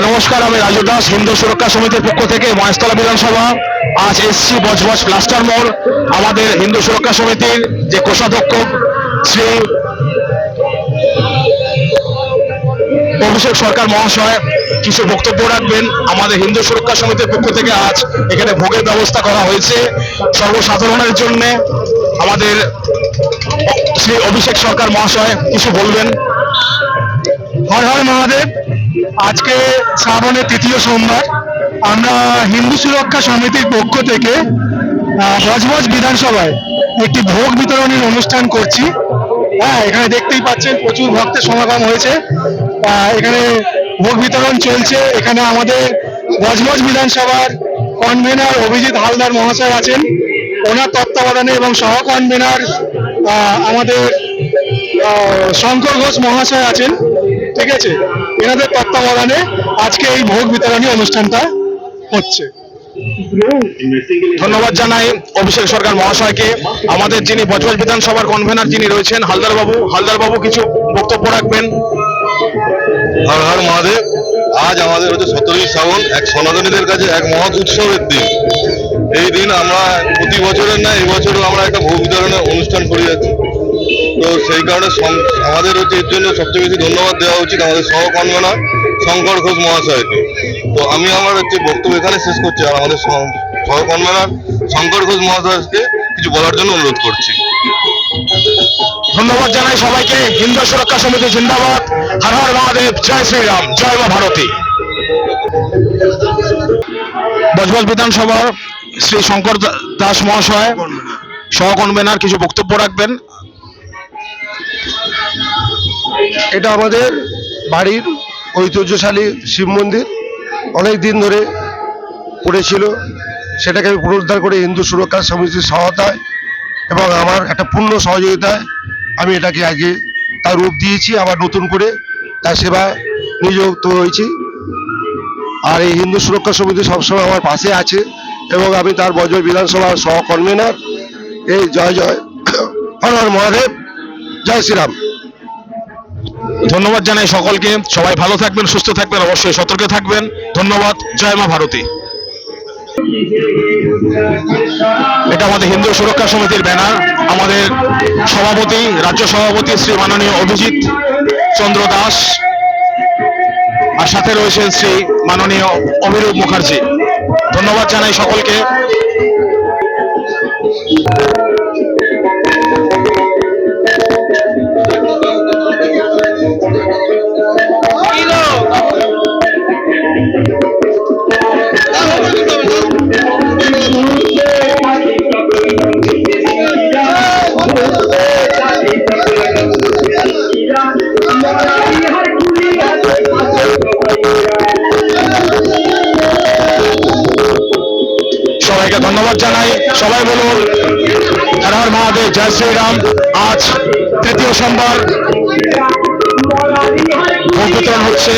নমস্কার, আমি রাজু দাস, হিন্দু সুরক্ষা সমিতির পক্ষ থেকে মহেশতলা বিধানসভা। আজ এসছি বজবজ প্লাস্টার মোড়। আমাদের হিন্দু সুরক্ষা সমিতির যে কোষাধ্যক্ষ শ্রী অভিষেক সরকার মহাশয় কিছু বক্তব্য রাখবেন। আমাদের হিন্দু সুরক্ষা সমিতির পক্ষ থেকে আজ এখানে ভোগের ব্যবস্থা করা হয়েছে সর্বসাধারণের জন্য। আমাদের শ্রী অভিষেক সরকার মহাশয় কিছু বলবেন। হর হর মহাদেব। আজকে শ্রাবণের তৃতীয় সোমবার আমরা হিন্দু সুরক্ষা সমিতির পক্ষ থেকে বজবজ বিধানসভায় একটি ভোগ বিতরণের অনুষ্ঠান করছি। এখানে দেখতেই পাচ্ছেন প্রচুর ভক্তের সমাগম হয়েছে। এখানে ভোগ বিতরণ চলছে। এখানে আমাদের বজবজ বিধানসভার কনভেনার অভিজিৎ হালদার মহাশয় আছেন, ওনার তত্ত্বাবধানে, এবং সহ কনভেনার আমাদের শঙ্কর ঘোষ মহাশয় আছেন। ঠিক আছে, এনাদের তত্ত্বাবধানে আজকে এই ভোগ বিতরণী অনুষ্ঠানটা হচ্ছে। ধন্যবাদ জানাই অভিষেক সরকার মহাশয়কে। আমাদের যিনি বজবজ বিধানসভার কনভেনার যিনি রয়েছেন হালদার বাবু কিছু বক্তব্য রাখবেন। হর হর মহাদেব। আজ আমাদের হচ্ছে 17ই শ্রাবণ, এক সনাতনীদের কাছে এক মহৎ উৎসবের দিন। এই দিন আমরা প্রতি বছরের না এই বছরও আমরা একটা ভোগ বিতরণের অনুষ্ঠান করে যাচ্ছি। তো সেই কারণে আমাদের হচ্ছে এর জন্য সবচেয়ে বেশি ধন্যবাদ দেওয়া উচিত আমাদের সহ কনভেনার শঙ্কর ঘোষ মহাশয়কে। তো আমি আমার হচ্ছে বক্তব্য এখানে শেষ করছি, আর আমাদের সহ কনভেনার শঙ্কর ঘোষ মহাশয়কে কিছু বলার জন্য অনুরোধ করছি। ধন্যবাদ জানাই সবাইকে। হিন্দু সুরক্ষা সমিতি জিন্দাবাদ। হর হর মহাদেব, জয় শ্রীরাম, জয় মা ভারতী। বজবজ বিধানসভার শ্রী শঙ্কর দাস মহাশয় সহ কনভেনার কিছু বক্তব্য রাখবেন। এটা আমাদের বাড়ির ঐতিহ্যশালী শিব মন্দির, অনেক দিন ধরে পড়েছিল। সেটাকে আমি পুনরুদ্ধার করে হিন্দু সুরক্ষা সমিতির সহায়তায় এবং আমার একটা পূর্ণ সহযোগিতায় আমি এটাকে আগে তার রূপ দিয়েছি, আবার নতুন করে তার সেবায় নিযুক্ত হয়েছি। আর এই হিন্দু সুরক্ষা সমিতি সবসময় আমার পাশে আছে, এবং আমি তার বজবজ বিধানসভার সহ কনভেনার। এই জয় জয় হর হর মহাদেব, জয় শ্রীরাম। ধন্যবাদ জানাই সকলকে। সবাই ভালো থাকবেন, সুস্থ থাকবেন, অবশ্যই সতর্ক থাকবেন। ধন্যবাদ। জয় মা ভারতী। এটা আমাদের হিন্দু সুরক্ষা সমিতির ব্যানার। আমাদের সভাপতি, রাজ্য সভাপতি শ্রী মাননীয় অভিজিৎ চন্দ্র দাস, আর সাথে রয়েছেন শ্রী মাননীয় অভিরূপ মুখার্জি। ধন্যবাদ জানাই সকলকে। সবাইকে ধন্যবাদ জানাই। সবাই বলুন হর হর মহাদেব, জয় শ্রীরাম। আজ তৃতীয় সোমবার ভোগ বিতরণ হচ্ছে।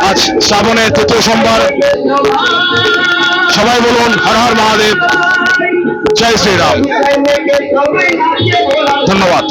আজ শ্রাবণের তৃতীয় সোমবার। সবাই বলুন হর হর মহাদেব, জয় শ্রীরাম। ধন্যবাদ।